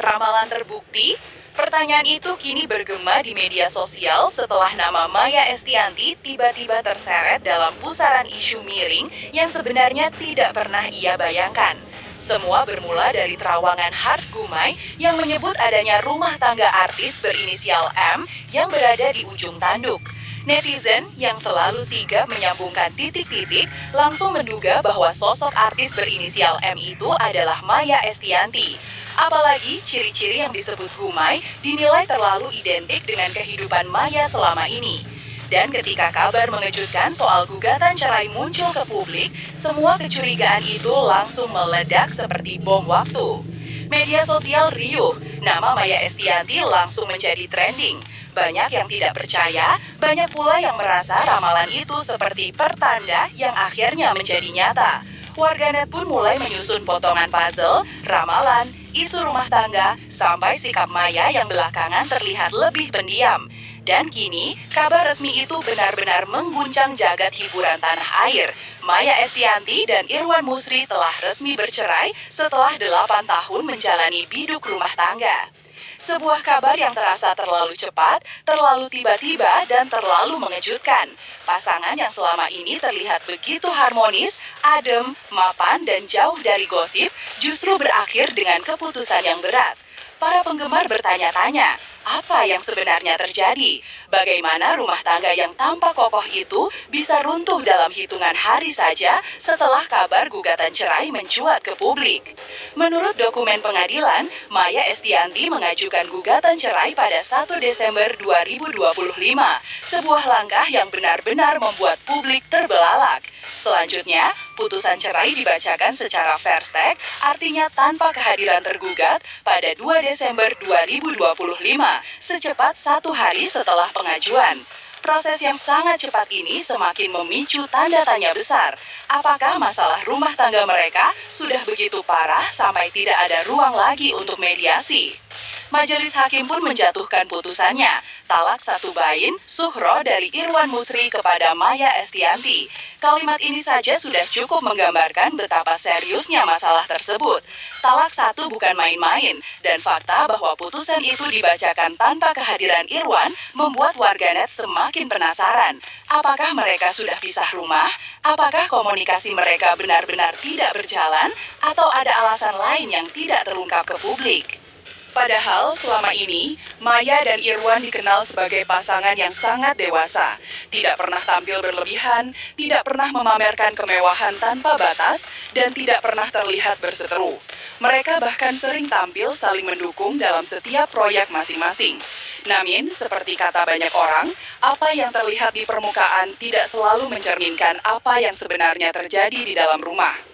Ramalan terbukti? Pertanyaan itu kini bergema di media sosial setelah nama Maya Estianty tiba-tiba terseret dalam pusaran isu miring yang sebenarnya tidak pernah ia bayangkan. Semua bermula dari terawangan Hart Gumai yang menyebut adanya rumah tangga artis berinisial M yang berada di ujung tanduk. Netizen yang selalu sigap menyambungkan titik-titik langsung menduga bahwa sosok artis berinisial M itu adalah Maya Estianty. Apalagi ciri-ciri yang disebut Gumai dinilai terlalu identik dengan kehidupan Maya selama ini. Dan ketika kabar mengejutkan soal gugatan cerai muncul ke publik, semua kecurigaan itu langsung meledak seperti bom waktu. Media sosial riuh, nama Maya Estianty langsung menjadi trending. Banyak yang tidak percaya, banyak pula yang merasa ramalan itu seperti pertanda yang akhirnya menjadi nyata. Warganet pun mulai menyusun potongan puzzle, ramalan, isu rumah tangga, sampai sikap Maya yang belakangan terlihat lebih pendiam. Dan kini, kabar resmi itu benar-benar mengguncang jagat hiburan tanah air. Maya Estianty dan Irwan Musri telah resmi bercerai setelah 8 tahun menjalani biduk rumah tangga. Sebuah kabar yang terasa terlalu cepat, terlalu tiba-tiba, dan terlalu mengejutkan. Pasangan yang selama ini terlihat begitu harmonis, adem, mapan, dan jauh dari gosip, justru berakhir dengan keputusan yang berat. Para penggemar bertanya-tanya, apa yang sebenarnya terjadi? Bagaimana rumah tangga yang tampak kokoh itu bisa runtuh dalam hitungan hari saja setelah kabar gugatan cerai mencuat ke publik? Menurut dokumen pengadilan, Maya Estianty mengajukan gugatan cerai pada 1 Desember 2025, sebuah langkah yang benar-benar membuat publik terbelalak. Selanjutnya, putusan cerai dibacakan secara first take, artinya tanpa kehadiran tergugat, pada 2 Desember 2025, secepat 1 hari setelah pengajuan. Proses yang sangat cepat ini semakin memicu tanda tanya besar. Apakah masalah rumah tangga mereka sudah begitu parah sampai tidak ada ruang lagi untuk mediasi? Majelis Hakim pun menjatuhkan putusannya, talak 1 bain, suhro dari Irwan Musri kepada Maya Estianty. Kalimat ini saja sudah cukup menggambarkan betapa seriusnya masalah tersebut. Talak 1 bukan main-main, dan fakta bahwa putusan itu dibacakan tanpa kehadiran Irwan membuat warganet semakin penasaran. Apakah mereka sudah pisah rumah? Apakah komunikasi mereka benar-benar tidak berjalan? Atau ada alasan lain yang tidak terungkap ke publik? Padahal selama ini, Maya dan Irwan dikenal sebagai pasangan yang sangat dewasa. Tidak pernah tampil berlebihan, tidak pernah memamerkan kemewahan tanpa batas, dan tidak pernah terlihat berseteru. Mereka bahkan sering tampil saling mendukung dalam setiap proyek masing-masing. Namun, seperti kata banyak orang, apa yang terlihat di permukaan tidak selalu mencerminkan apa yang sebenarnya terjadi di dalam rumah.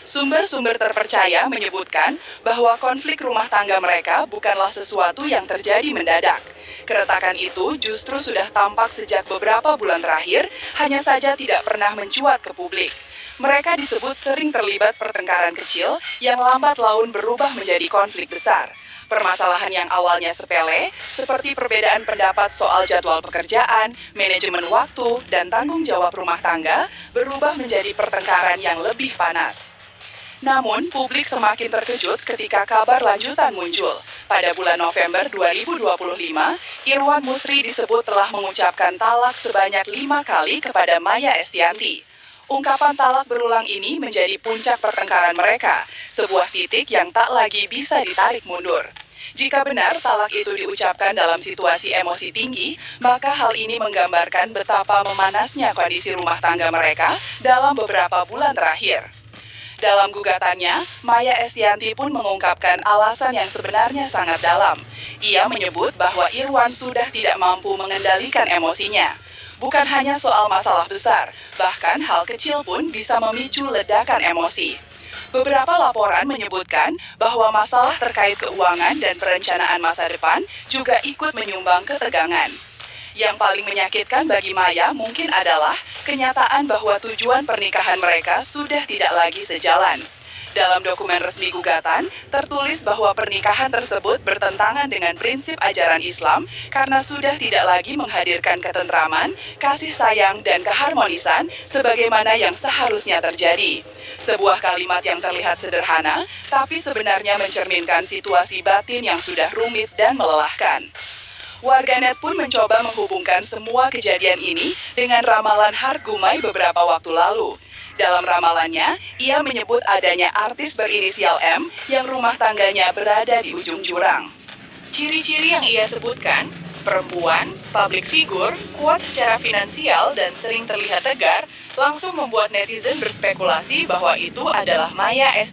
Sumber-sumber terpercaya menyebutkan bahwa konflik rumah tangga mereka bukanlah sesuatu yang terjadi mendadak. Keretakan itu justru sudah tampak sejak beberapa bulan terakhir, hanya saja tidak pernah mencuat ke publik. Mereka disebut sering terlibat pertengkaran kecil yang lambat laun berubah menjadi konflik besar. Permasalahan yang awalnya sepele, seperti perbedaan pendapat soal jadwal pekerjaan, manajemen waktu, dan tanggung jawab rumah tangga, berubah menjadi pertengkaran yang lebih panas. Namun, publik semakin terkejut ketika kabar lanjutan muncul. Pada bulan November 2025, Irwan Musri disebut telah mengucapkan talak sebanyak 5 kali kepada Maya Estianty. Ungkapan talak berulang ini menjadi puncak pertengkaran mereka, sebuah titik yang tak lagi bisa ditarik mundur. Jika benar talak itu diucapkan dalam situasi emosi tinggi, maka hal ini menggambarkan betapa memanasnya kondisi rumah tangga mereka dalam beberapa bulan terakhir. Dalam gugatannya, Maya Estianty pun mengungkapkan alasan yang sebenarnya sangat dalam. Ia menyebut bahwa Irwan sudah tidak mampu mengendalikan emosinya. Bukan hanya soal masalah besar, bahkan hal kecil pun bisa memicu ledakan emosi. Beberapa laporan menyebutkan bahwa masalah terkait keuangan dan perencanaan masa depan juga ikut menyumbang ketegangan. Yang paling menyakitkan bagi Maya mungkin adalah kenyataan bahwa tujuan pernikahan mereka sudah tidak lagi sejalan. Dalam dokumen resmi gugatan, tertulis bahwa pernikahan tersebut bertentangan dengan prinsip ajaran Islam karena sudah tidak lagi menghadirkan ketentraman, kasih sayang, dan keharmonisan sebagaimana yang seharusnya terjadi. Sebuah kalimat yang terlihat sederhana, tapi sebenarnya mencerminkan situasi batin yang sudah rumit dan melelahkan. Warganet pun mencoba menghubungkan semua kejadian ini dengan ramalan Hargumai beberapa waktu lalu. Dalam ramalannya, ia menyebut adanya artis berinisial M yang rumah tangganya berada di ujung jurang. Ciri-ciri yang ia sebutkan, perempuan, public figure, kuat secara finansial dan sering terlihat tegar, langsung membuat netizen berspekulasi bahwa itu adalah Maya Estianty.